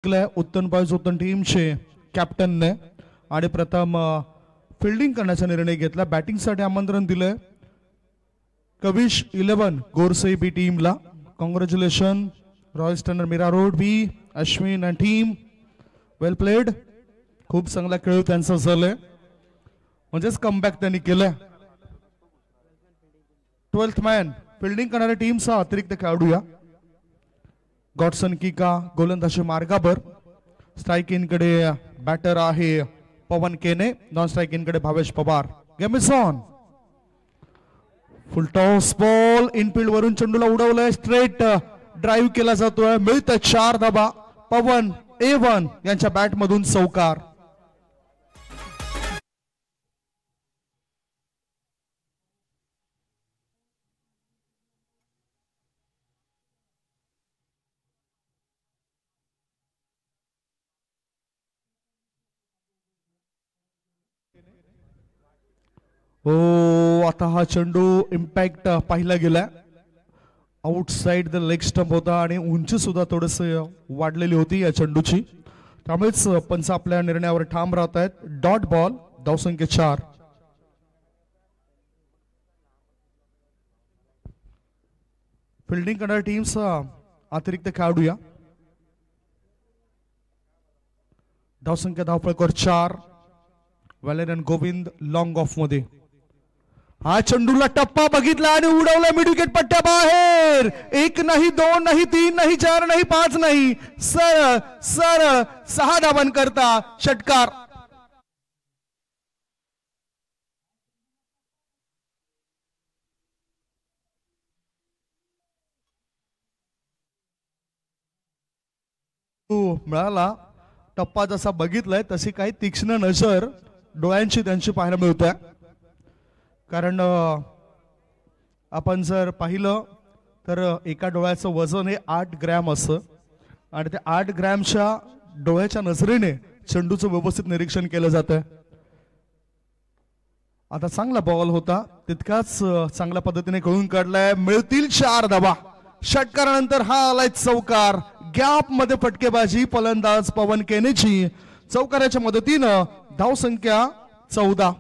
उत्तन पाहिजे उत्तन टीमचे कॅप्टनने आणि प्रथम फिल्डिंग करण्याचा निर्णय घेतला. बॅटिंगसाठी आमंत्रण दिलंय कविश 11 गोरसई बी टीमला. Congratulation royal standard Mira road B Ashwin and team, well played. खूप चांगला खेळ त्यांचा झालाय, म्हणजेच कमबॅक त्यांनी केलंय. 12th मॅन फिल्डिंग करणाऱ्या टीमचा अतिरिक्त खेळाडू या गॉडसन किका गोलंदाजी मार्गावर. स्ट्राईक इन कडे बॅटर आहे पवन केने, नॉन स्ट्राईक इन कडे Bhavesh Pawar. Game is on. Full toss ball Enfield वरून चेंडूला उडवलंय, स्ट्रेट ड्राईव्ह केला जातोय, मिळतं 4 धाबा. पवन A1 यांच्या बॅट मधून चौकार. हो, आता हा चेंडू इम्पॅक्ट पाहिला गेला. आउटसाइड द लेग स्टंप होता आणि उंची सुद्धा थोडस वाढलेली होती या चेंडूची, त्यामुळेच पंच आपल्या निर्णयावर ठाम राहत आहेत. डॉट बॉल, धावसंख्या 4. फिल्डिंग करणाऱ्या टीमचा अतिरिक्त खेळाडू या धावसंख्या धावफलकावर 4. वॅलेरियन गोविंद लॉंग ऑफ मध्ये. हा चेंडूला टप्पा बघितला आणि उडवला मिड विकेट पट्ट्या बाहेर. 1 नाही 2 नाही 3 नाही 4 नाही 5 नाही, सरळ सरळ 6 धावांन करता षटकार. मिळाला. टप्पा जसा बघितलाय तशी काही तीक्ष्ण नजर डोळ्यांची त्यांची पाहायला मिळते. कारण आपण जर पाहिलं तर एका डोळ्याचं वजन हे 8 ग्रॅम असतं आणि त्या 8 ग्रॅमच्या डोळ्याच्या नजरेने चेंडूचं व्यवस्थित निरीक्षण केलं जातं. आता चांगला बॉल होता, तितकाच चांगल्या पद्धतीने खेळून काढलाय. मिळतील 4 धावा. षटकारानंतर हा आलाय चौकार. गॅप मध्ये फटकेबाजी फलंदाज पवन केनेची. चौकाराच्या मदतीनं धावसंख्या 14.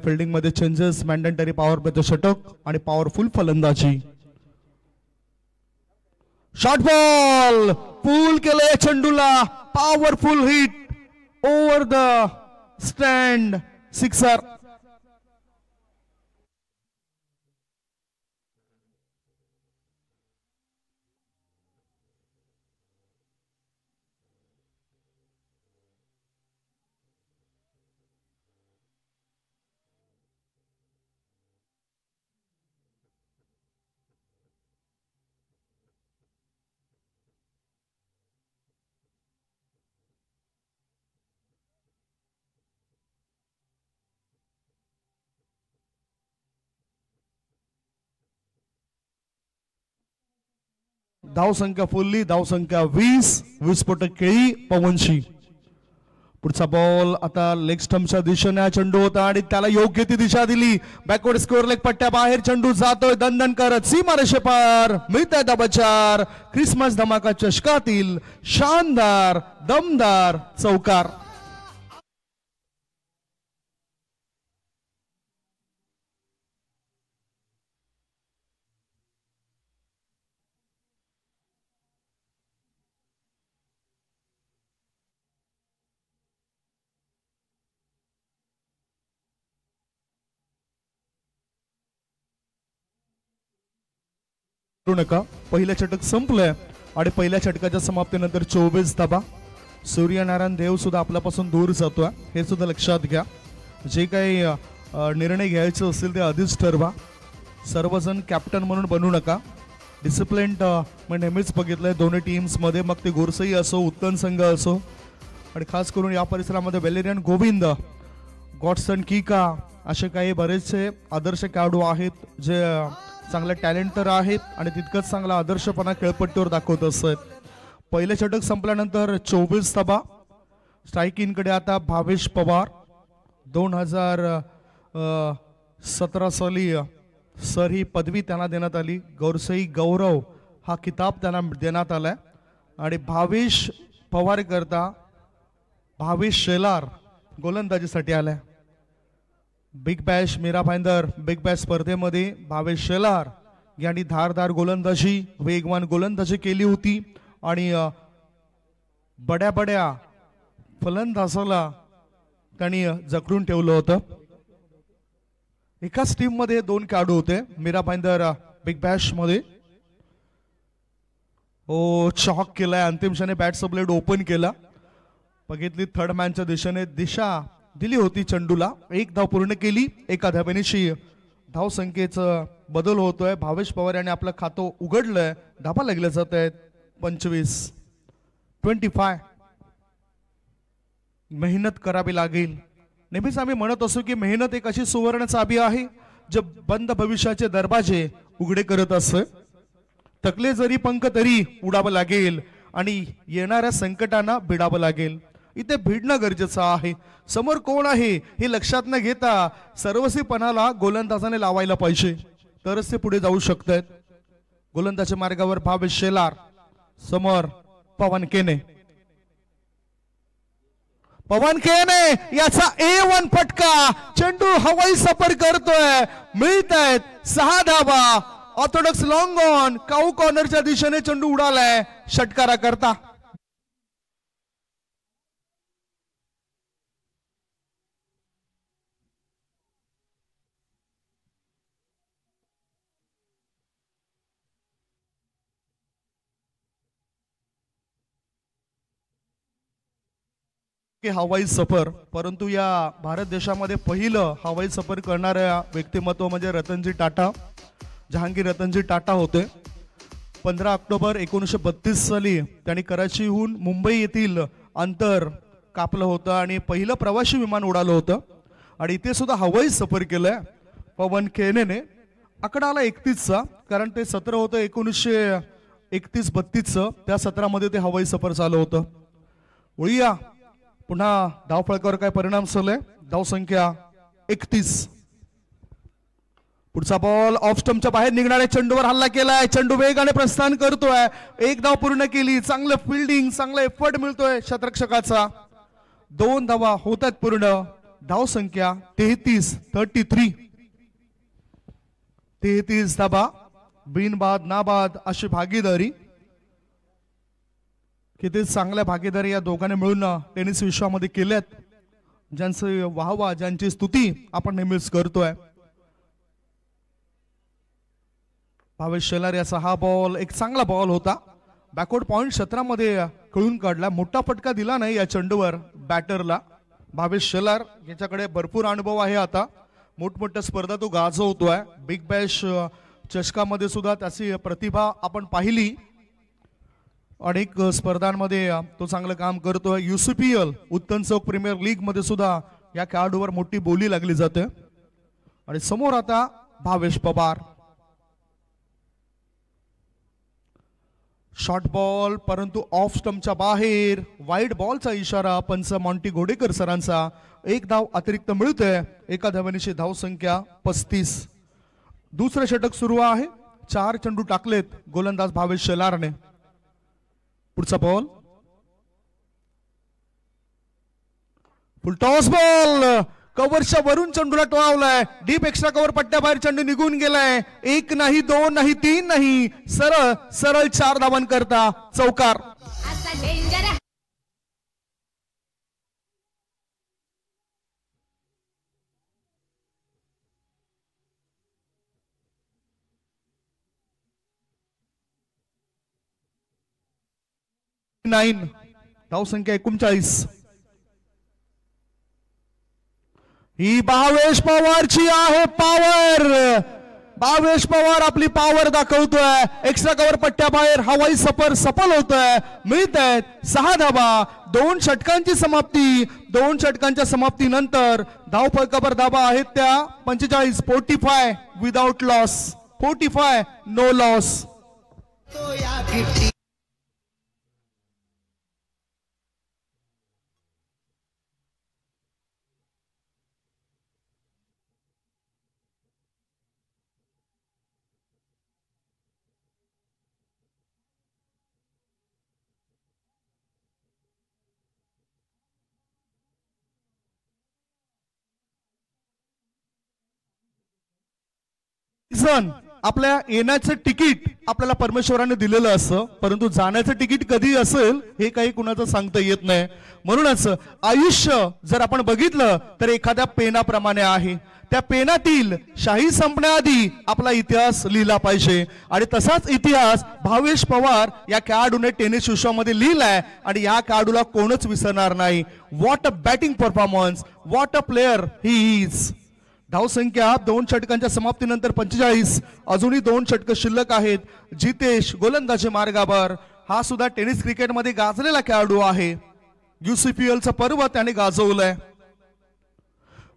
फिल्डिंग मध्ये चेंजेस, मॅन्डेटरी पॉवर प्लेचं षटक आणि पॉवरफुल फलंदाजी. शॉर्ट बॉल पूल केलंय चेंडूला, powerful hit over the stand, sixer. धावसंख्या फुल्ली, धावसंख्या 20. विस्फोटक खेळी पवनशी. पुढचा बॉल आता लेग स्टंपच्या दिशेने चेंडू होता आणि त्याला योग्य ती दिशा दिली. बॅकवर्ड स्कोअर लेग पट्ट्या बाहेर चेंडू जातोय दणदण करत सीमारेषे पार. मिळतंय धाबा 4. ख्रिसमस धमाका चषकातील शानदार दमदार चौकार. नका, पहिलं षटक संपलंय आणि पहिल्या षटकाच्या समाप्तीनंतर 24 धाबा. सूर्यनारायण देव सुद्धा आपल्यापासून दूर जातोय, हे सुद्धा लक्षात घ्या. जे काही निर्णय घ्यायचे असतील ते आधीच ठरवा. सर्वजण कॅप्टन म्हणून बनू नका. डिसिप्लिन मी नेहमीच बघितलंय दोन्ही टीम्स मध्ये, मग ते गोरसई असो उत्तन संघ असो आणि खास करून या परिसरामध्ये वॅलेरियन गोविंद, गॉडसन किका असे काही बरेचसे आदर्श खेळाडू आहेत जे चांगले टॅलेंट तर आहेत आणि तितकंच चांगला आदर्शपणा खेळपट्टीवर दाखवत असत. पहिले षटक संपल्यानंतर 24 धावा. स्ट्रायकिंगकडे आता भावेश पवार. 2017 साली सर ही पदवी त्यांना देण्यात आली. गौरसई गौरव हा किताब त्यांना देण्यात आलाय. आणि भावेश पवार करता भावेश शेलार गोलंदाजीसाठी आलाय. Big bash Mira Bhayandar big bash स्पर्धेमध्ये भावेश शेलार यांनी धारदार गोलंदाजी वेगवान गोलंदाजी केली होती आणि बड्या बड्या फलंदाजाला त्यांनी जखडून ठेवलं होतं. एकाच टीम मध्ये 2 खेळाडू होते. मीरा भाईंदर बिग बॅश मध्ये चॉक केलाय. अंतिम क्षणी बॅटचा ब्लेड ओपन केला. बघितली थर्ड मॅनच्या दिशेने दिशा दिली होती चेंडूला. 1 धाव पूर्ण केली. एका धावेनिशी धाव संख्येचं बदल होतोय. भावेश पवार यांनी आपलं खातं उघडलंय. धाबा लागले जात आहेत 25. मेहनत करावी लागेल. नेहमीच आम्ही म्हणत असो की मेहनत एक अशी सुवर्ण चाबी आहे जे बंद भविष्याचे दरवाजे उघडे करत असते. थकले जरी पंख तरी उडावं लागेल आणि येणाऱ्या संकटांना भिडावं लागेल. इथे भिडणं गरजेचं आहे. समोर कोण आहे हे लक्षात न घेता सर्वस्वीपणाला गोलंदाजाने लावायला पाहिजे तरच ते पुढे जाऊ शकतात. गोलंदाजी मार्गावर भावेश शेलार. समोर पवन केने. पवन केने याचा A1 फटका. चेंडू हवाई सफर करतोय. मिळत आहेत 6 धावा. ऑर्थोडॉक्स लॉंग ऑन काऊ कॉर्नरच्या दिशेने चेंडू उडालाय षटकारा करता. हवाई सफर. परंतु या भारत देशामध्ये पहिलं हवाई सफर करणाऱ्या व्यक्तिमत्व म्हणजे रतनजी टाटा. जहांगीर रतनजी टाटा होते. 15 ऑक्टोबर 1932 साली त्यांनी कराचीहून मुंबई येथील अंतर कापलं होतं आणि पहिलं प्रवासी विमान उडालं होतं आणि इथे सुद्धा हवाई सफर केलंय पवन केनेने. आकडा आला 31चा कारण ते सत्र होतं 1931-32चं. त्या सत्रामध्ये ते हवाई सफर चालू होतं. वळूया पुन्हा धावफलकावर काय परिणाम झाले. धाव संख्या 31. पुढचा बॉल ऑफ स्टंपच्या बाहेर निघणाऱ्या चेंडूवर हल्ला केलाय. चेंडू वेगाने प्रस्थान करतोय. 1 धाव पूर्ण केली. चांगलं फिल्डिंग चांगला एफर्ट मिळतोय क्षेत्ररक्षकाचा. 2 धावा होतात पूर्ण. धाव संख्या 33. 33 धावा. बिनबाद नाबाद अशी भागीदारी. किती चांगल्या भागीदारी या दोघांनी मिळून टेनिस विश्वामध्ये केल्यात. ज्यांचे वाहवा ज्यांची स्तुती आपण नेहमीच करतोय. भावेश शेलार याचा हा बॉल एक चांगला बॉल होता. बॅकवर्ड पॉइंट क्षेत्रामध्ये कळून काढला. मोठा फटका दिला नाही या चेंडूवर बॅटरला. भावेश शेलार याच्याकडे भरपूर अनुभव आहे. आता मोठमोठ्या स्पर्धा तो गाजवतोय. बिग बॅश चषकामध्ये सुद्धा त्याची प्रतिभा आपण पाहिली. अनेक स्पर्धांमध्ये तो चांगलं काम करतोय. UCPL उत्तम चौक प्रीमियर लीग मध्ये सुद्धा या खेळाडूवर मोठी बोली लागली जाते. आणि समोर आता भावेश पवार. शॉर्ट बॉल परंतु ऑफ स्टंपच्या बाहेर. वाईड बॉलचा इशारा पंच मॉन्टी घोडेकर सरांचा. 1 धाव अतिरिक्त मिळतोय. एका धावेनिशी धाव संख्या 35. दुसरं षटक सुरू आहे. 4 चेंडू टाकलेत गोलंदाज भावेश शेलारने. पुढचा बॉल फुल टॉस बॉल. कव्हरच्या वरून चेंडूला टोळावलाय. डीप एक्स्ट्रा कव्हर पट्ट्याबाहेर चेंडू निघून गेलाय. 1 नाही 2 नाही 3 नाही सरळ 4 धावांकरता चौकार. 9 धाव संख्या 39. ही भावेश पवारची आहे पॉवर. भावेश पवार आपली पॉवर दाखवतोय. एक्स्ट्रा कव्हर पट्ट्या बाहेर हवाई सफर सफल होतोय. मिळत आहेत 6 धावा. 2 षटकांची समाप्ती. 2 षटकांच्या समाप्तीनंतर धावफलकावर धावा आहेत त्या 45 45 विदाउट लॉस 45 नो लॉस. आपल्या येण्याचं तिकीट आपल्याला परमेश्वराने दिलेलं असतं, परंतु जाण्याचं तिकीट कधी असेल हे काही कुणाचं सांगता येत नाही. म्हणूनच आयुष्य जर आपण बघितलं तर एखाद्या पेनाप्रमाणे आहे. त्या पेनातील शाही संपण्याआधी आपला इतिहास लिहिला पाहिजे आणि तसाच इतिहास भावेश पवार या खेळाडूने टेनिस विश्वामध्ये लिहिलाय आणि या खेळाडूला कोणच विसरणार नाही. What a batting performance, what a player he is. धावसंख्या 2 षटकांच्या समाप्तीनंतर 45, अजूनही 2 षटक शिल्लक आहेत. जितेश गोलंदाजी मार्गावर, हा सुद्धा टेनिस क्रिकेटमध्ये गाजलेला खेळाडू आहे. UCPL चं पर्व त्याने गाजवलंय.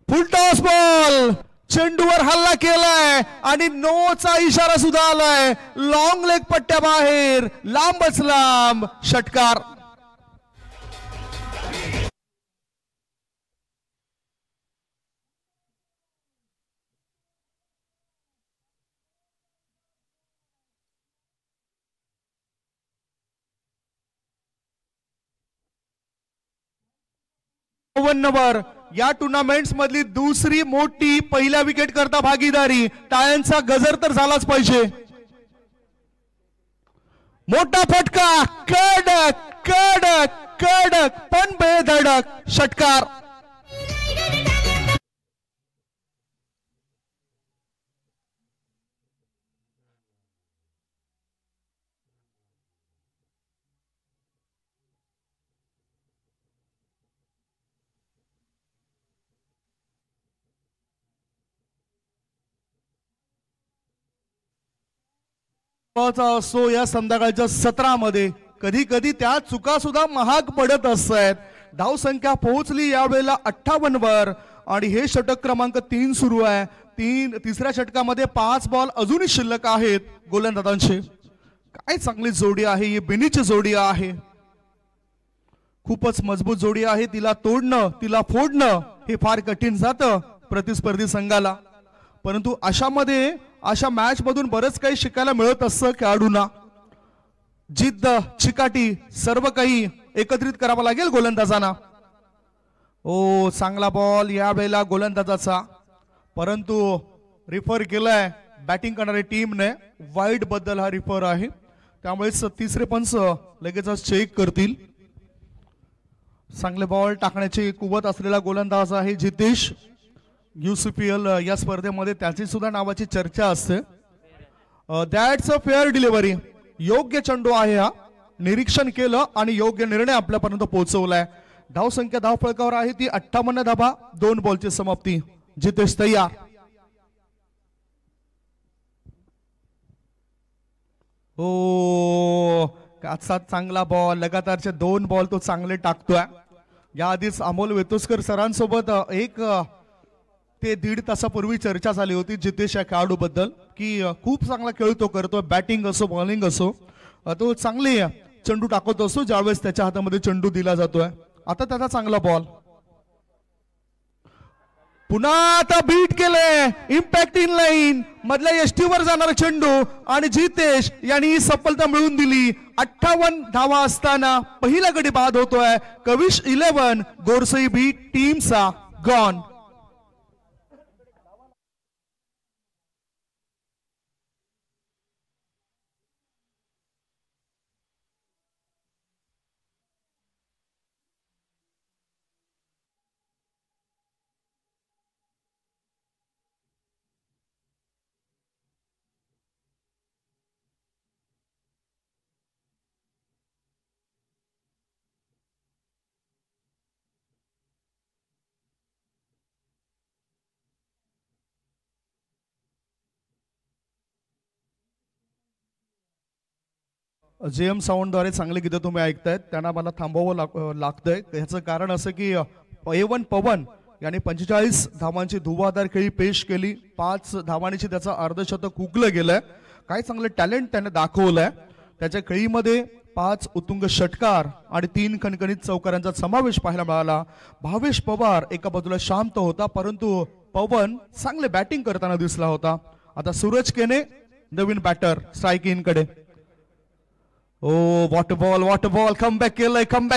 फुलटॉस बॉल, चेंडूवर हल्ला केलाय आणि नोचा इशारा सुद्धा आलाय. लॉंग लेग पट्ट्या बाहेर, लांबच लांब षटकार. या टुर्नामेंट्स मधली दुसरी मोठी पहिल्या विकेट करता भागीदारी. टाळ्यांचा गजर तर झालाच पाहिजे. मोठा फटका, कडक कडक कडक पण बेधडक षटकार. असो या संध्याकाळच्या सत्रामध्ये कधी कधी त्या चुका सुद्धा महाग पडत असतात. धावसंख्या पोहोचली यावेळेला 58 वर आणि हे षटक क्रमांक 3 सुरू आहे. तिसऱ्या षटकामध्ये 5 बॉल अजूनही शिल्लक आहेत गोलंदाजांचे. काय चांगली जोडी आहे ही, बेनीची जोडी आहे. खूपच मजबूत जोडी आहे. तिला तोडणं, तिला फोडणं हे फार कठीण जातं प्रतिस्पर्धी संघाला. परंतु अशा मॅच मधून बरंच काही शिकायला मिळत असतं खेळाडूंना. जिद्द, चिकाटी सर्व काही एकत्रित करावं लागेल गोलंदाजांना. ओ चांगला बॉल या वेळेला गोलंदाजाचा, परंतु रिफर केलाय बॅटिंग करणाऱ्या टीमने. वाईड बद्दल हा रिफर आहे, त्यामुळे तिसरे पंच लगेचच चेक करतील. चांगले बॉल टाकण्याची कुवत असलेला गोलंदाज आहे जितेश. UCPL या स्पर्धेमध्ये त्याची सुद्धा नावाची चर्चा असते. That's a fair delivery. योग्य चेंडू आहे हा. निरीक्षण केलं आणि योग्य निर्णय आपल्यापर्यंत पोहोचवलाय. धावसंख्या धावफलकावर आहे ती 58 धावा. 2 बॉलची समाप्ती. जितेश तयार. हो काचा चांगला बॉल, लगातारचे 2 बॉल तो चांगले टाकतोय. याआधीच अमोल वेतोस्कर सरांसोबत एक ते 1.5 तासापूर्वी चर्चा झाली होती जितेश या खेळाडू बद्दल की खूप चांगला खेळ तो करतो. बॅटिंग असो बॉलिंग असो तो चांगले चेंडू टाकत असतो ज्यावेळेस त्याच्या हातामध्ये चेंडू दिला जातोय. आता त्याचा चांगला बॉल, पुन्हा आता बीट केले. इम्पॅक्ट इन लाईन मधल्या यष्टीवर जाणारा चेंडू आणि जितेश यांनी सफलता मिळवून दिली. 58 धावा असताना पहिला गडी बाद होतोय. कविश 11 गोरसई बी टीमचा गॉन. JM साऊंडद्वारे चांगले गीतं तुम्ही ऐकतायत, त्यांना मला थांबवावं लागतंय. याचं कारण असं की A1 पवन याने 45 धावांची धुवाधार खेळी पेश केली. 5 धावांची त्याचं अर्धशतक हुकलं गेलंय. काय चांगलं टॅलेंट त्याने दाखवलंय. त्याच्या खेळीमध्ये 5 उत्तुंग षटकार आणि 3 खणखणीत चौकारांचा समावेश पाहायला मिळाला. भावेश पवार एका बाजूला शांत होता, परंतु पवन चांगले बॅटिंग करताना दिसला होता. आता सूरज केने नवीन बॅटर स्ट्राईक कडे. ओ वॉट बॉल कमबॅक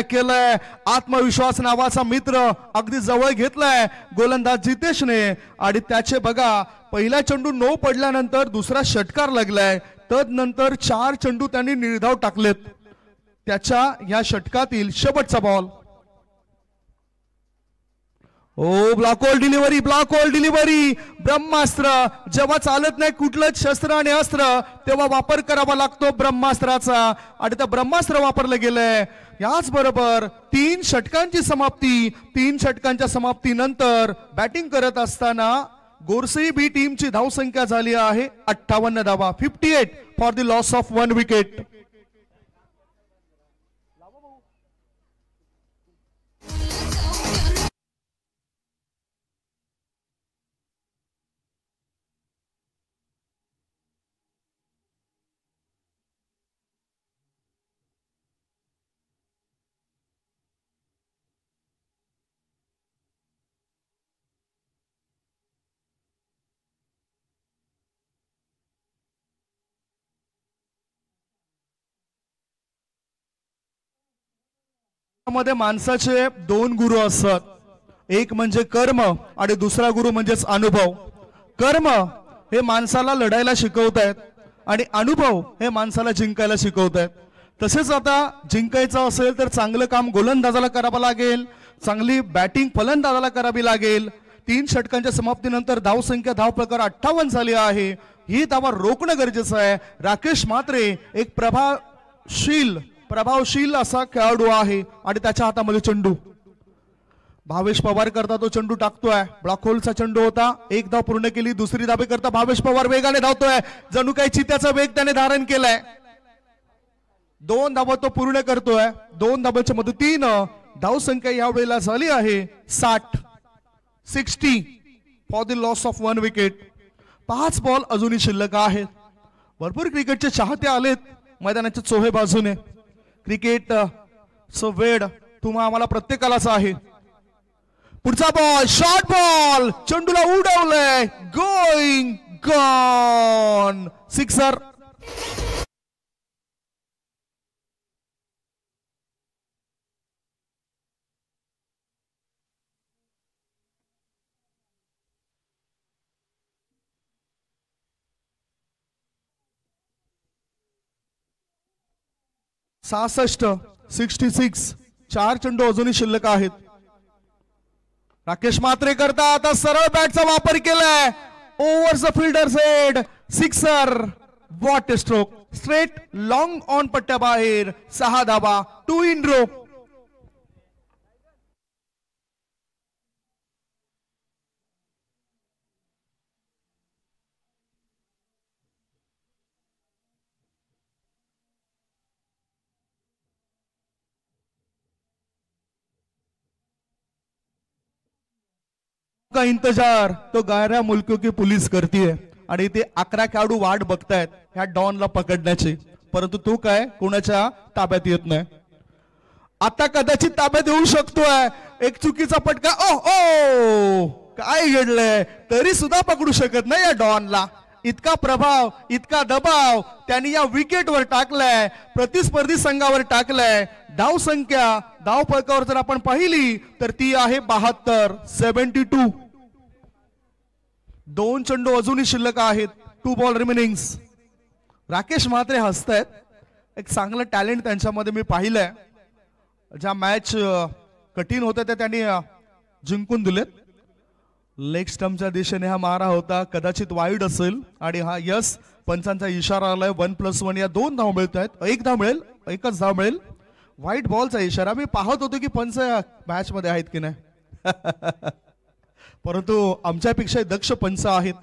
केलंय. आत्मविश्वास नावाचा मित्र अगदी जवळ घेतलाय गोलंदाज जितेशने. आणि त्याचे बघा, पहिला चेंडू 9 पडल्यानंतर दुसरा षटकार लागलाय. तदनंतर 4 चेंडू त्यांनी निर्धाव टाकलेत. त्याच्या या षटकातील शेवटचा बॉल. ओ ब्लॉक होल डिलिव्हरी. ब्रह्मास्त्र. जेव्हा चालत नाही कुठलंच शस्त्र आणि अस्त्र, तेव्हा वापर करावा लागतो ब्रह्मास्त्राचा. आणि त्या ब्रह्मास्त्र वापरलं गेलंय. याच बरोबर 3 षटकांची समाप्ती. 3 षटकांच्या समाप्तीनंतर बॅटिंग करत असताना गोरसई बी टीमची धावसंख्या झाली आहे 58 धावा. 58 for the loss of 1 wicket. मध्ये माणसाचे 2 गुरु असतात. एक म्हणजे कर्म आणि दुसरा गुरु म्हणजेच अनुभव. कर्म हे माणसाला लढायला शिकवतायत आणि अनुभव हे माणसाला जिंकायला शिकवतायत. तसेच आता जिंकायचं असेल तर चांगलं काम गोलंदाजाला करावं लागेल, चांगली बॅटिंग फलंदाजाला करावी लागेल. 3 षटकांच्या समाप्तीनंतर धावसंख्या धावप्रकार 58 झाली आहे. ही धावा रोखणं गरजेचं आहे. राकेश म्हात्रे एक प्रभावशील असा खेळाडू आहे आणि त्याच्या हातामध्ये चेंडू. भावेश पवार करता तो चेंडू टाकतोय. ब्लॉक होलचा चेंडू होता. 1 धाव पूर्ण केली. दुसरी धाबे करता भावेश पवार वेगाने धावतोय. जणू काही चित्याचा वेग त्याने धारण केलाय. 2 धावा तो पूर्ण करतोय. 2 धाब्याच्या मदतीनं धावसंख्या यावेळेला झाली आहे 60 for the loss of 1 wicket. 5 ball अजूनही शिल्लक आहेत. भरपूर क्रिकेटचे चाहते आलेत मैदानाच्या चोहे बाजूने. क्रिकेट वेड तुम्हा आम्हाला प्रत्येकालाच आहे. पुढचा बॉल, शॉर्ट बॉल, चेंडूला उडवलंय. Going gone. सिक्सर. (66) 4 चेंडू अजूनही शिल्लक आहेत. राकेश म्हात्रे करता आता सरळ बॅटचा वापर केलाय. Over the fielders head. Sixer. What stroke. Straight long on पट्ट्या बाहेर. 6 धावा. 2 इन रो. का इंतजार तो गैर मुल्कों की पुलिस करती है. आणि ते 11 खेळाडू वाट बघतायत ह्या डॉनला पकडण्याची, परंतु तो काय कोणाच्या ताब्यात येत नाही. आता कदाचित ताब्यात येऊ शकतोय. एक चुकीचा फटका. ओ काय घडलंय तरी सुद्धा पकडू शकत नाही या डॉनला. इतका प्रभाव, इतका दबाव त्यांनी या विकेटवर टाकलाय, प्रतिस्पर्धी संघावर टाकलाय. धाव संख्या धाव फलकावर जर आपण पाहिली तर ती आहे 72. 72. 2 चेंडू अजूनही शिल्लक आहेत. 2 बॉल रिमेनिंग. राकेश म्हात्रे हसतायत. एक चांगलं टॅलेंट त्यांच्यामध्ये मी पाहिलंय. ज्या मॅच कठीण होत्या त्या त्यांनी जिंकून दिलेत. लेग स्टंपच्या दिशेने हा मारा होता. कदाचित वाईड असेल आणि हा यस पंचांचा इशारा आलाय. 1+1 या 2 धाव मिळत आहेत. 1 धाव मिळेल, 1च धाव मिळेल. व्हाईट बॉलचा इशारा. मी पाहत होतो की पंच मॅच मध्ये आहेत की नाही. परंतु आमच्यापेक्षा दक्ष पंच आहेत.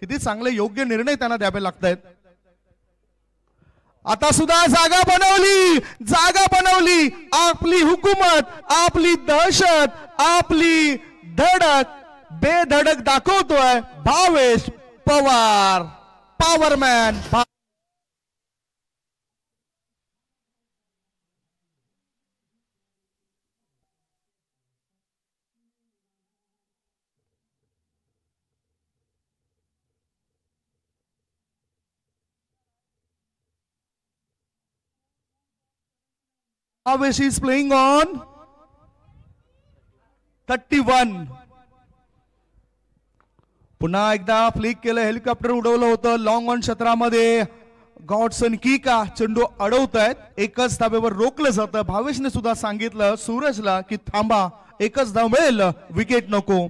किती चांगले योग्य निर्णय त्यांना द्यावे लागत आहेत. आता सुद्धा जागा बनवली आपली हुकूमत, आपली दहशत, आपली धडक बेधडक दाखवतोय Bhavesh Pawar, पॉवरमॅन. Bhavesh is playing on 31. पुन्हा एकदा फ्लिक केलं, हेलिकॉप्टर उडवलं होतं लॉंग ऑन क्षेत्रामध्ये. गॉडसन किका चेंडू अडवतायत, एकच धाब्यावर रोखलं जातं. भावेशने सुद्धा सांगितलं सूरजला की थांबा, एकच धाव मिळेल, विकेट नको.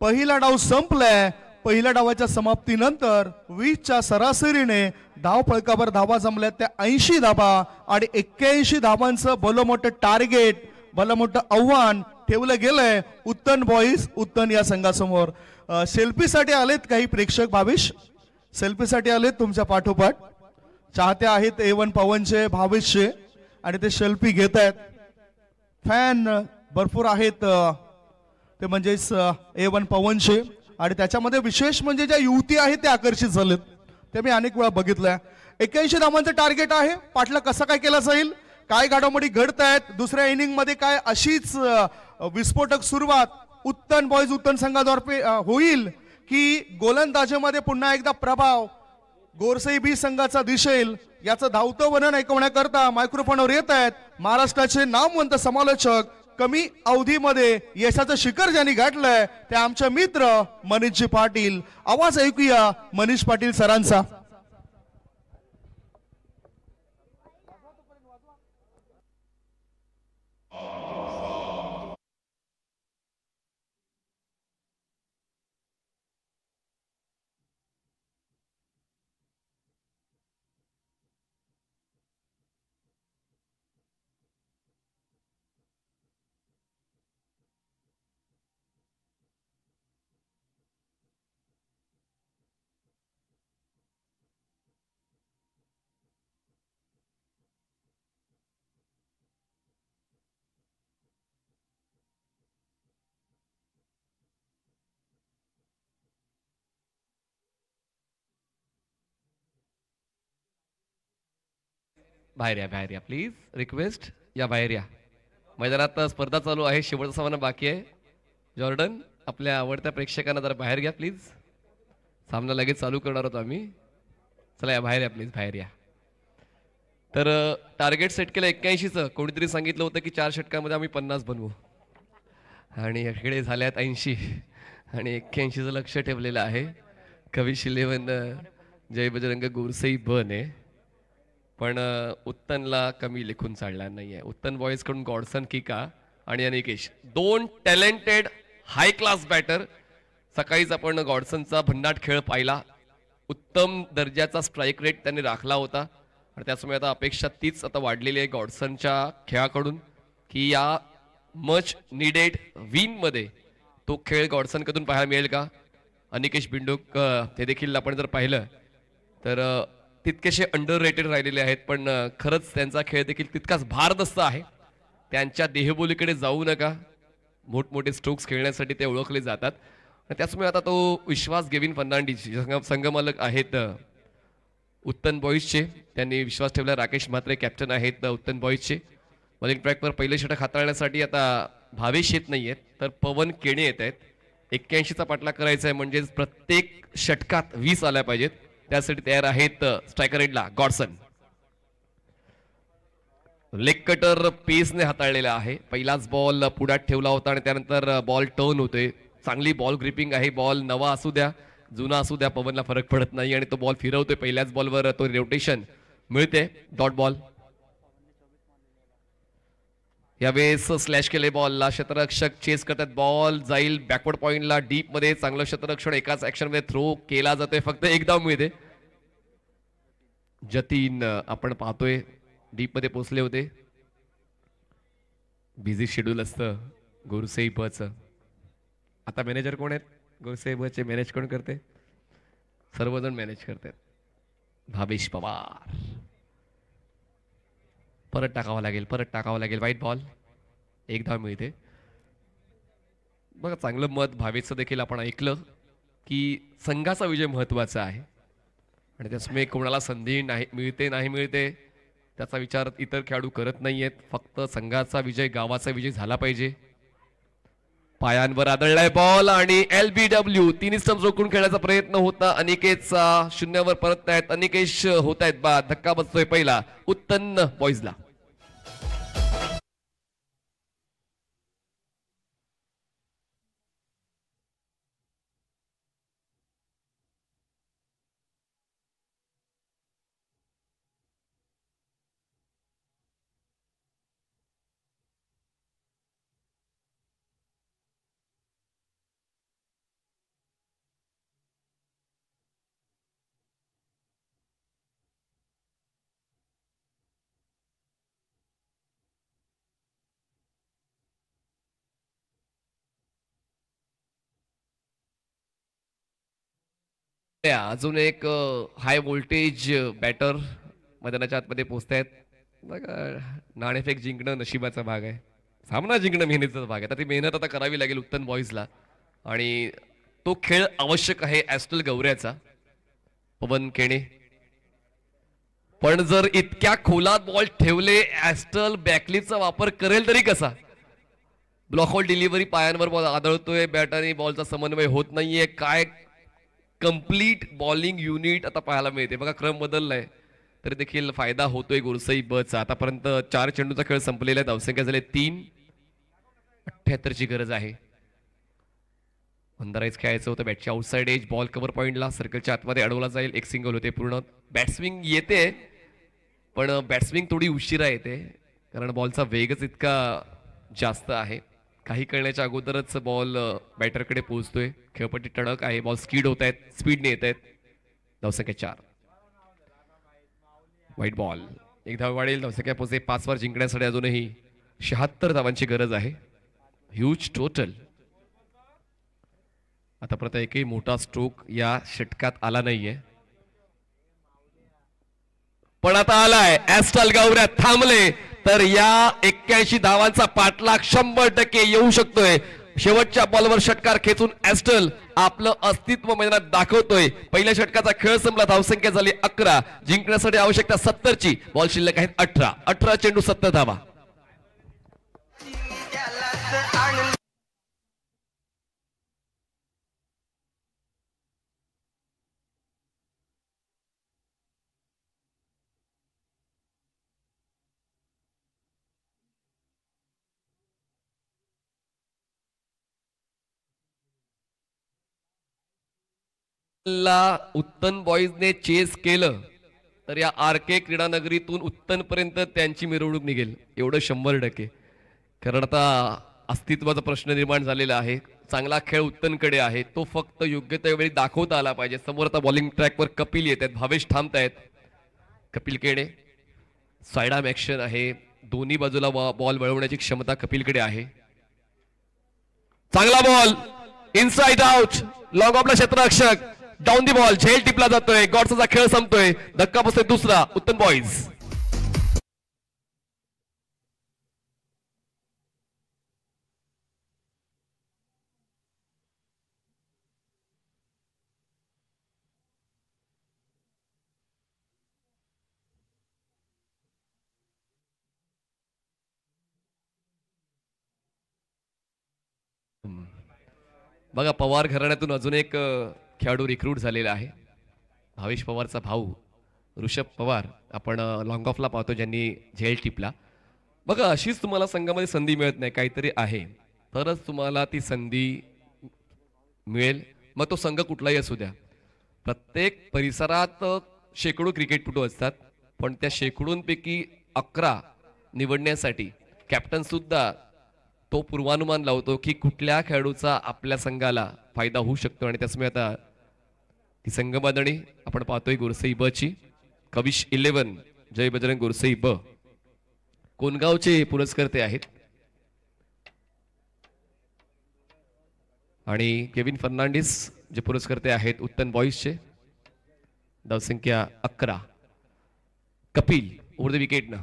पहिला डाव संपलाय. पहिल्या डावाच्या समाप्तीनंतर 20च्या सरासरीने धाव फळकावर धावा जमल्या त्या 80 धावा आणि 81 धावांचं भलं मोठं टार्गेट, भलं मोठं आव्हान ठेवलं गेलंय उत्तन बॉईज, उत्तन या संघासमोर. सेल्फीसाठी आलेत काही प्रेक्षक. भावेश सेल्फीसाठी आलेत तुमच्या पाठोपाठ. चाहते आहेत A1 पवनचे, भावेशचे, आणि ते सेल्फी घेत आहेत. फॅन भरपूर आहेत ते, म्हणजेच A1 पवनचे. आणि त्याच्यामध्ये विशेष म्हणजे ज्या युवती आहेत त्या आकर्षित झालेत, ते मी अनेक वेळा बघितलंय. 81 धावांचं टार्गेट आहे. पाटला कसं काय केलं जाईल, काय घडामोडी घडत आहेत, दुसऱ्या इनिंग मध्ये काय अशीच विस्फोटक सुरुवात उत्तन बॉईज उत्तन संघाद्वारे होईल की गोलंदाजीमध्ये पुन्हा एकदा प्रभाव गोरसई बी संघाचा दिसेल, याचं धावतं वर्णन ऐकवण्याकरता मायक्रोफोनवर येत आहेत महाराष्ट्राचे नामवंत समालोचक. कमी अवधीमध्ये यशाचं शिखर ज्यांनी गाठलंय ते आमचे मित्र मनीषजी पाटील. आवाज ऐकूया मनीष पाटील सरांचा. बाहेर या प्लीज, रिक्वेस्ट या, बाहेर या. मैदानात स्पर्धा चालू आहे, शेवटचा सामना बाकी आहे. जॉर्डन, आपल्या आवडत्या प्रेक्षकांना जरा बाहेर घ्या प्लीज, सामना लगेच चालू करणार होतो आम्ही. चला या, बाहेर या प्लीज, बाहेर या. तर टार्गेट सेट केलं 81चं. कोणीतरी सांगितलं होतं की 4 षटकामध्ये आम्ही 50 बनवू, आणि इकडे झाल्यात 80 आणि 81चं लक्ष ठेवलेलं आहे. कविश 11 जय बजरंग गोरसई बने, पण उत्तनला कमी लिखून चालणार नाहीये. उत्तन बॉईज कडून गॉडसन किका आणि अनिकेश, 2 टॅलेंटेड हाय क्लास बॅटर. सकाळीच आपण गॉडसनचा भन्नाट खेळ पाहिला, उत्तम दर्जाचा स्ट्राईक रेट त्यांनी राखला होता. आणि त्यामुळे आता अपेक्षा तीच आता वाढलेली आहे गॉडसनच्या खेळाकडून की या मच निडेड विन मध्ये तो खेळ गॉडसन कडून पाहायला मिळेल का. अनिकेश बिंडूक ते देखील आपण जर पाहिलं तर तितकेसे अंडर रेटेड राहिलेले आहेत, पण खरंच त्यांचा खेळ देखील तितकाच भारदस्त आहे. त्यांच्या देहबोलीकडे जाऊ नका, मोठमोठे स्ट्रोक्स खेळण्यासाठी ते ओळखले जातात. त्याचमुळे आता तो विश्वास गेविन फर्नांडिस संघमालक आहेत उत्तन बॉईजचे, त्यांनी विश्वास ठेवला. राकेश म्हात्रे कॅप्टन आहेत उत्तन बॉईजचे. बॉलिंग ट्रॅकवर पहिले षटक हाताळण्यासाठी आता भावेश येत नाहीयेत, तर पवन केणे येत आहेत. 81चा पाठलाग करायचा आहे, म्हणजे प्रत्येक षटकात 20 आल्या पाहिजेत. त्यासाठी तयार आहेत स्ट्रायकर एंडला गॉडसन. लेग कटर पेसने हाताळलेला आहे. पहिलाच बॉल पुढ्यात ठेवला होता आणि त्यानंतर बॉल टर्न होतोय. चांगली बॉल ग्रिपिंग आहे. बॉल नवा असू द्या जुना असू द्या, पवनला फरक पडत नाही आणि तो बॉल फिरवतोय. पहिल्याच बॉलवर तो रोटेशन मिळते. Dot ball. यावेळेस स्लॅश केले बॉलला. क्षेत्ररक्षक चेस करतात. बॉल जाईल बॅकवर्ड पॉइंटला डीप मध्ये. चांगलं क्षेत्ररक्षण एकाच ऍक्शन मध्ये थ्रो केला जातोय. फक्त एक धाव मिळते. जतीन आपण पाहतोय डीप मध्ये पोहोचले होते. बिझी शेड्यूल असतं गोरसई बच. आता मॅनेजर कोण आहेत गोरसई बचे? मॅनेज कोण करते? सर्वजण मॅनेज करतात. भावेश पवार. परत टाकावं लागेल व्हाईट बॉल. एक धाव मिळते. बघा चांगलं मत भावेचं देखील आपण ऐकलं की संघाचा विजय महत्वाचा आहे आणि त्यामुळे कोणाला संधी नाही मिळते त्याचा विचार इतर खेळाडू करत नाहीयेत. फक्त संघाचा विजय गावाचा विजय झाला पाहिजे. पायांवर आदळलाय बॉल आणि LBW तिन्ही स्टंप रोखून खेळण्याचा प्रयत्न होता. अनिकेतचा शून्यावर परत आहेत. अनिकेश होत आहेत बाद. धक्का बसतोय पहिला उत्तन बॉईजला. अजून एक हाय व्होल्टेज बॅटर मैदानाच्या आतमध्ये पोहोचतायत. बघा नाणेफेक जिंकणं नशिबाचा भाग आहे. सामना जिंकणं मेहनतीचा भाग आहे. तर ती मेहनत आता करावी लागेल उत्तन बॉईजला आणि तो खेळ आवश्यक आहे ॲस्टल गौऱ्याचा. पवन केणे पण जर इतक्या खोलात बॉल ठेवले ॲस्टल बॅकलीचा वापर करेल तरी कसा. ब्लॉकआउट डिलिव्हरी पायांवर बॉल आदळतोय. बॅट आणि बॉलचा समन्वय होत नाहीये. काय कंप्लीट बॉलिंग युनिट आता पाहायला मिळते. बघा क्रम बदललाय तरी देखील फायदा होतोय गोरसई बचा. आतापर्यंत 4 चेंडूचा खेळ संपलेला आहे. धावसंख्या झाले 3. 78 ची गरज आहे. अंधाराईच खेळायचं होतं. बॅटच्या आउटसाइड एज बॉल कव्हर पॉइंटला सर्कलच्या आतमध्ये अडवला जाईल. एक सिंगल होते पूर्ण. बॅट्सविंग येते पण बॅट्सविंग थोडी उशिरा येते कारण बॉलचा वेगच इतका जास्त आहे. काही कळण्याच्या अगोदरच बॉल बॅटरकडे पोहोचतोय. खेळपट्टी टणक आहे. बॉल स्पीड होत आहेत. स्पीडने येत आहेत. धावसंख्या 4. White ball. एक धाव वाढेल. धावसंख्या पोहोचते 5 वर जिंकण्यासाठी अजूनही 76 धावांची गरज आहे. Huge total. आतापर्यंत एकही मोठा स्ट्रोक या षटकात आला नाहीये पण आता आलाय. ॲस्टल गौऱ्या थांबले तर या 81 धावांचा पाठलाग 100% येऊ शकतोय. शेवटच्या बॉलवर षटकार खेचून ॲस्टल आपलं अस्तित्व मैदानात दाखवतोय. पहिल्या षटकाचा खेळ संपला. धावसंख्या झाली 11. जिंकण्यासाठी आवश्यकता 70 ची. बॉल शिल्लक आहेत 18. 18 चेंडू 70 धावा. उत्तन बॉईजने चेस केलं तर या RK क्रीडा नगरीतून उत्तन पर्यंत त्यांची मिरवणूक निघेल एवढं 100%. कारण आता अस्तित्वाचा प्रश्न निर्माण झालेला आहे. चांगला खेळ उत्तनकडे आहे. तो फक्त योग्य त्या वेळी दाखवता आला पाहिजे. समोर आता बॉलिंग ट्रॅकवर कपिल येत आहेत. भावेश थांबतायत. Kapil Kene side arm action आहे. दोन्ही बाजूला बॉल वळवण्याची क्षमता कपिलकडे आहे. चांगला बॉल इनसाइड आउट. लॉंग ऑफला क्षेत्ररक्षक डाऊन दी बॉल. झेल टिपला जातोय. गॉड्सचा खेळ संपतोय. धक्का बसतोय दुसरा. उत्तन बॉईज. बघा पवार घराण्यातून अजून एक खेळाडू रिक्रूट झालेला आहे. भावेश पवारचा भाऊ ऋषभ पवार आपण लॉंग ऑफला पाहतो ज्यांनी झेल टिपला. बघा अशीच तुम्हाला संघामध्ये संधी मिळत नाही. काहीतरी आहे तरच तुम्हाला ती संधी मिळेल. मग तो संघ कुठलाही असू द्या. प्रत्येक परिसरात शेकडो क्रिकेटपटू असतात पण त्या शेकडोंपैकी 11 निवडण्यासाठी कॅप्टन सुद्धा तो पूर्वानुमान लावतो की कुठल्या खेळाडूचा आपल्या संघाला फायदा होऊ शकतो. आणि त्यामुळे आता ती संघबांधणी आपण पाहतोय गोरसई ब ची. कविश 11 जय बजरंग गोरसई ब कोणगावचे पुरस्कर्ते आहेत आणि केविन फर्नांडिस जे पुरस्कर्ते आहेत उत्तन बॉईजचे. धावसंख्या 11. कपिल ओव्हर द विकेटनं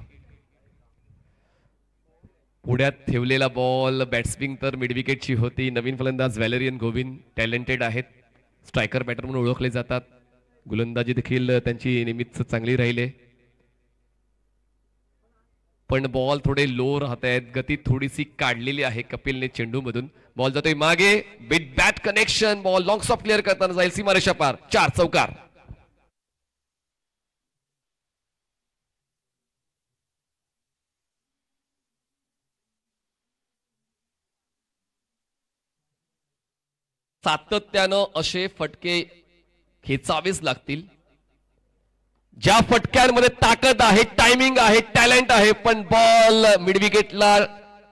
पुढ्यात ठेवलेला बॉल बॅट्समिंग तर मिडविकेटची होती. नवीन फलंदाज व्हॅलेरियन गोविंद टॅलेंटेड आहेत, स्ट्रायकर बॅटर म्हणून ओळखले जातात. गोलंदाजी देखील त्यांची नेहमीच चांगली राहिले, पण बॉल थोडे लो राहत आहेत. गती थोडीशी काढलेली आहे कपिलने चेंडूमधून. बॉल जातोय मागे, bit bat connection, ball long stop clear करताना जाईल सीमारेषा पार. 4 चौकार. सातत्यानं असे फटके खेचावेच लागतील. ज्या फटक्यांमध्ये ताकद आहे, टायमिंग आहे, टॅलेंट आहे, पण बॉल मिडविकेटला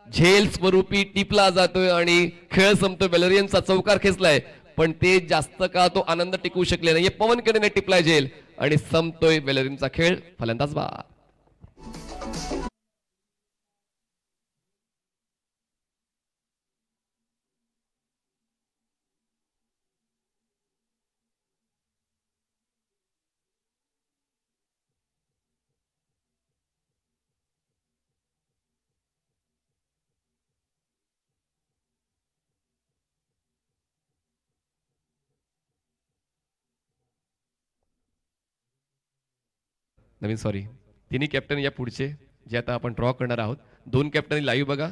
झेल स्वरूपी टिपला जातोय आणि खेळ संपतोय. व्हॅलेरियनचा चौकार खेचलाय, पण ते जास्त काळ तो आनंद टिकवू शकले नाहीये. पवन केडेने टिपलाय झेल आणि संपतोय व्हॅलेरियनचा खेळ. फलंदाज बाद. नवीन सॉरी, तिन्ही कॅप्टन या पुढचे जे आता आपण ड्रॉ करणार आहोत. 2 कॅप्टन लाईव्ह बघा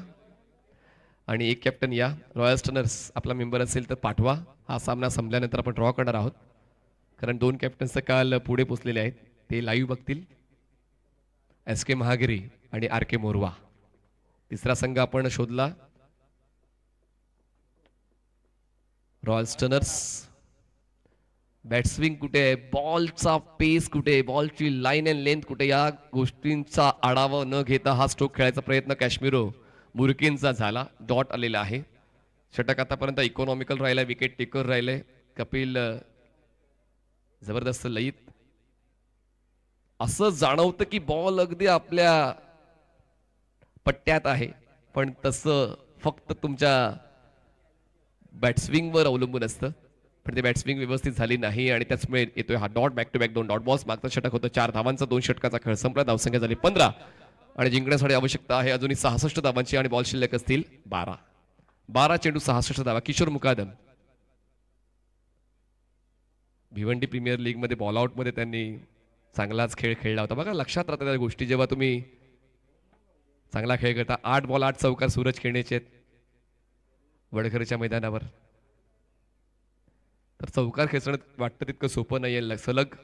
आणि 1 कॅप्टन या. रॉयल स्टनर्स आपला मेंबर असेल तर पाठवा. हा सामना संपल्यानंतर आपण ड्रॉ करणार आहोत, कारण 2 कॅप्टन्स काल पुढे पोचलेले आहेत, ते लाईव्ह बघतील. SK महागिरी आणि RK मोरवा. तिसरा संघ आपण शोधला, रॉयल स्टनर्स. बॅट्सविंग कुठे आहे, बॉलचा पेस कुठे, बॉलची लाईन अँड लेंथ कुठे, या गोष्टींचा आढावा न घेता हा स्ट्रोक खेळायचा प्रयत्न काश्मीरो बुरकीनचा झाला. डॉट आलेला आहे. षटक आतापर्यंत इकॉनॉमिकल राहिलाय, विकेट टेकर राहिले. कपिल जबरदस्त लयीत. असं जाणवतं की बॉल अगदी आपल्या पट्ट्यात आहे, पण तसं फक्त तुमच्या बॅट्सविंगवर अवलंबून असतं. पण ते बॅट्सविंग व्यवस्थित झाली नाही आणि त्याचमुळे येतोय हा dot. Back to back 2 dot balls. मागचं षटक होतं 4 धावांचा. 2 षटकाचा खेळ संपला. धावसंख्या झाली 15 आणि जिंकण्यासाठी आवश्यकता आहे अजूनही 66 धावांची आणि बॉल शिल्लक असतील 12 चेंडू 66 धावा. किशोर मुकादम भिवंडी प्रीमियर लीग मध्ये बॉल आउट मध्ये त्यांनी चांगलाच खेळ खेळला होता. बघा लक्षात राहतात त्या गोष्टी जेव्हा तुम्ही चांगला खेळ करता. 8 बॉल 8 चौकार सूरज खेळण्याचे वडघरच्या मैदानावर. तर चौकार खेचणं वाटतं तितकं सोपं नाहीये. सलग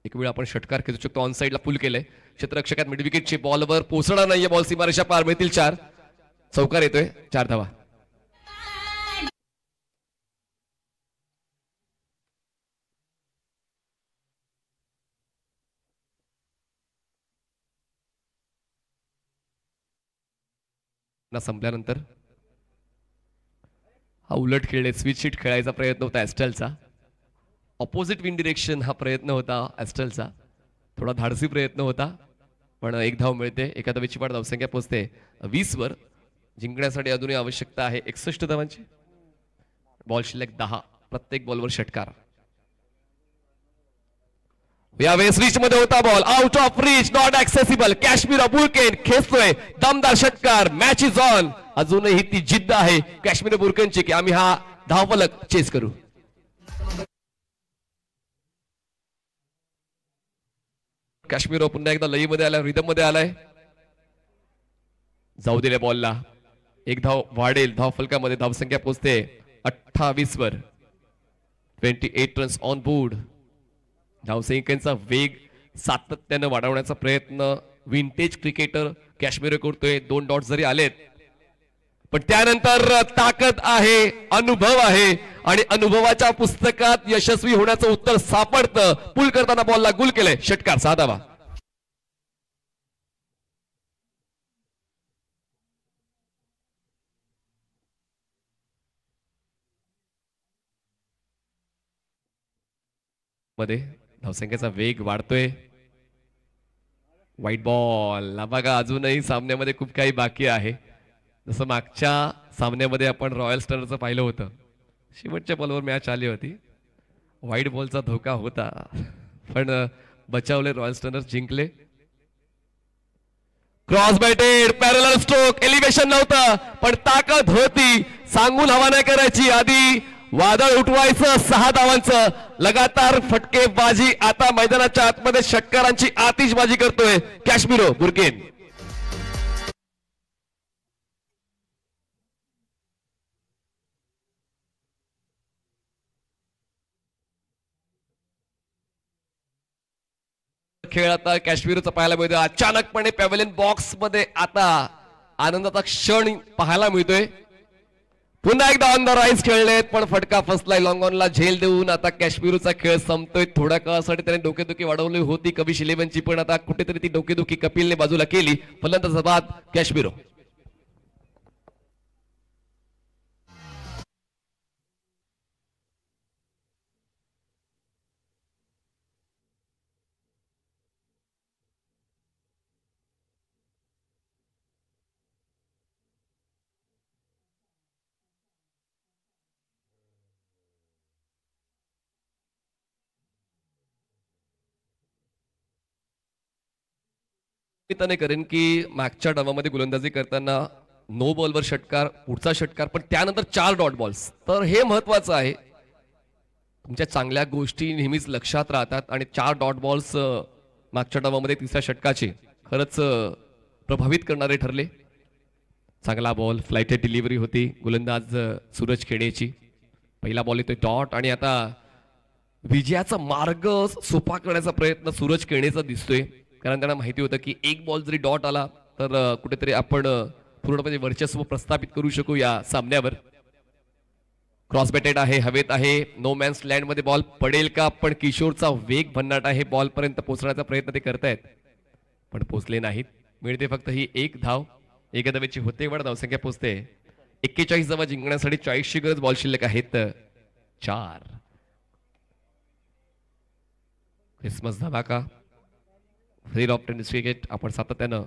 एक वेळ आपण षटकार खेचू शकतो. ऑन साईडला पुल केलंय. क्षेत्ररक्षकात मिड विकेटची बॉलवर पोहोचणार नाहीये. बॉल सीमारेषा पार. मिळतील 4 चौकार येतोय. 4 धावा. संपल्यानंतर हा उलट खेळले. स्विच शीट खेळायचा प्रयत्न होता ॲस्टलचा. ऑपोजिट विंड डिरेक्शन हा प्रयत्न होता ॲस्टलचा. थोडा धाडसी प्रयत्न होता, पण 1 धाव मिळते. एका धावेची पाठ. धावसंख्या पोहोचते 20 वर. जिंकण्यासाठी अजूनही आवश्यकता आहे 61 धावांची. बॉल शिल्लक 10. प्रत्येक बॉलवर षटकार. यावेळेस रीच मध्ये होता ball. Out of reach, not accessible. Kashmir Burken खेचतोय दमदार षटकार. Match is on. अजूनही ती जिद्द आहे काश्मीर बुरकेनची की आम्ही हा धावफलक चेस करू. काश्मीर पुन्हा एकदा लई मध्ये आलाय, रिदम मध्ये आलाय. जाऊ दिल्या बॉलला. 1 धाव वाढेल धाव फलकामध्ये. धावसंख्या पोहोचते 28 वर. 28 रन्स ऑन बोर्ड. धावसंख्येचा वेग सातत्याने वाढवण्याचा प्रयत्न विंटेज क्रिकेटर काश्मीर करतोय. 2 डॉट जरी आलेत, पण त्यानंतर ताकद आहे, अनुभव आहे आणि अनुभवाच्या पुस्तकात यशस्वी होण्याचं उत्तर सापडतं. पुल करताना बॉलला गुल केलंय. षटकार. 6 धावा. मध्ये धावसंख्येचा वेग वाढतोय. White ball. बघा अजूनही सामन्यामध्ये खूप काही बाकी आहे. जसं मागच्या सामन्यामध्ये आपण रॉयल स्टनर्सचं पाहिलं होतं. शेवटच्या बॉलवर मॅच आली होती. व्हाईट बॉलचा धोका होता, पण बचावले रॉयल स्टनर्स, जिंकले. Cross batted parallel stroke elevation नव्हतं पण ताकद होती. सांगून हवा नाही करायची, आधी वादळ उठवायचं. 6 धावांचं लगातार फटकेबाजी. आता मैदानाच्या आतमध्ये षटकारांची आतिषबाजी करतोय कॅश्मीरो बुर्किन. खेळ आता काश्मीरचा पाहायला मिळतोय. अचानकपणे पॅव्हलियन बॉक्स मध्ये आता आनंदाचा क्षण पाहायला मिळतोय. पुन्हा एकदा ऑन द राईज खेळलेत पण फटका फसलाय. लॉंग ऑनला झेल देऊन आता काश्मीरचा खेळ संपतोय. थोड्या काळासाठी त्याने डोकेदुखी वाढवली होती कविश 11ची, पण आता कुठेतरी ती डोकेदुखी कपिलने बाजूला केली. फलंदाज बाद काश्मीरो. करेन की मागच्या डावामध्ये गोलंदाजी करताना नो बॉलवर षटकार, पुढचा षटकार, पण त्यानंतर 4 डॉट बॉल्स. तर हे महत्वाचं आहे. तुमच्या चांगल्या गोष्टी नेहमीच लक्षात राहतात आणि 4 डॉट बॉल्स मागच्या डावामध्ये तिसऱ्या षटकाचे खरंच प्रभावित करणारे ठरले. चांगला बॉल, फ्लाइटेड डिलिव्हरी होती गोलंदाज सूरज खेडेची. पहिला बॉल येतोय डॉट आणि आता विजयाचा मार्ग सोपा करण्याचा प्रयत्न सूरज खेडेचा दिसतोय. कारण त्यांना माहिती होतं की एक बॉल जरी डॉट आला तर कुठेतरी आपण पूर्णपणे वर्चस्व प्रस्थापित करू शकू या सामन्यावर. क्रॉस बॅटेड आहे, हवेत आहे, नो मॅन्स लँड मध्ये बॉल पडेल का, पण किशोरचा वेग भन्नाट आहे. बॉल पर्यंत पोहोचण्याचा प्रयत्न ते करतायत पण पोहोचले नाहीत. मिळते फक्त ही 1 धाव. एका धावेची होते वाढ धावसंख्या पोहोचते 41 धावा जिंकण्यासाठी 40ची गरज. बॉल शिल्लक आहेत 4. क्रिसमस धमाका फ्री ऑफ टेनिस क्रिकेट आपण सातत्यानं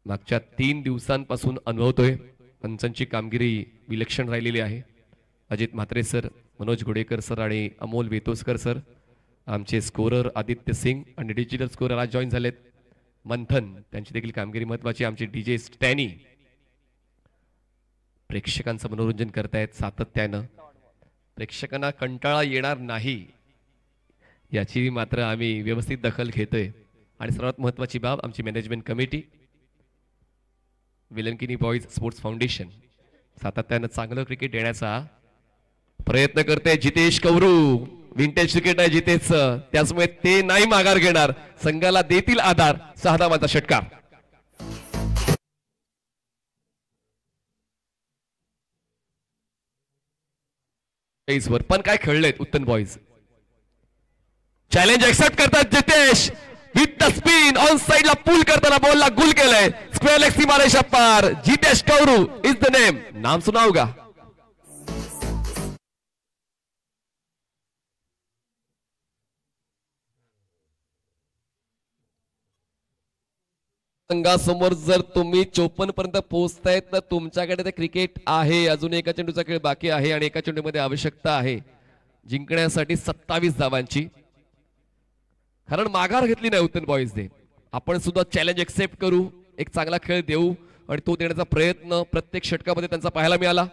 मागच्या 3 दिवसांपासून अनुभवतोय. पंचांची कामगिरी विलक्षण राहिलेली आहे. अजित म्हात्रे सर, मनोज घोडेकर सर आणि अमोल वेतोसकर सर, आमचे स्कोरर आदित्य सिंग आणि डिजिटल स्कोरर आज जॉईन झालेत मंथन, त्यांची देखील कामगिरी महत्वाची. आमचे डीजे स्टॅनी प्रेक्षकांचं मनोरंजन करतायत सातत्यानं. प्रेक्षकांना कंटाळा येणार नाही याची मात्र आम्ही व्यवस्थित दखल घेतोय. आणि सर्वात महत्वाची बाब, आमची management committee, Vilankini boys sports foundation सातत्यानं चांगलं क्रिकेट देण्याचा प्रयत्न करते. जितेश कवरू, विंटेज क्रिकेट आहे जितेश, त्याचमुळे ते नाही माघार घेणार. संघाला देतील आधार. 6 धावांचा षटकार. वर पण काय खेळलेत उत्तन बॉईज. चॅलेंज एक्सेप्ट करतात Jitesh. With the spin on side ला पुल करताना बॉलला गुल केलंय. स्क्वेअर लेग सीमारेषा पार. Jitesh Kourou is the name. नाम सुना होगा. संघासमोर जर तुम्ही 54 पर्यंत पोहोचतायत तर तुमच्याकडे ते क्रिकेट आहे. अजून एका चेंडूचा खेळ बाकी आहे आणि एका चेंडूमध्ये आवश्यकता आहे जिंकण्यासाठी 27 धावांची. कारण माघार घेतली नाही उत्तन बॉईजने. आपण सुद्धा चॅलेंज एक्सेप्ट करू, एक चांगला खेळ देऊ आणि तो देण्याचा प्रयत्न प्रत्येक षटकामध्ये त्यांचा पाहायला मिळाला.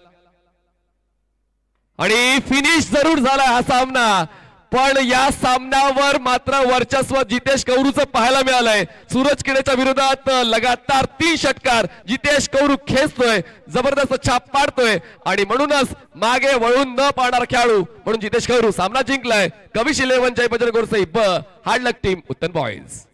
आणि फिनिश जरूर झाला हा सामना, पण या सामन्यावर मात्र वर्चस्व जितेश कौरूचं पाहायला मिळालंय. सूरज खेडेच्या विरोधात लगातार 3 षटकार जितेश कौरू खेचतोय, जबरदस्त छाप पाडतोय आणि म्हणूनच मागे वळून न पाडणार खेळाडू म्हणून जितेश कौरू सामना जिंकलाय. कविश 11 जय बजरंग गोरसई ब हार्ड लक टीम उत्तन बॉईज.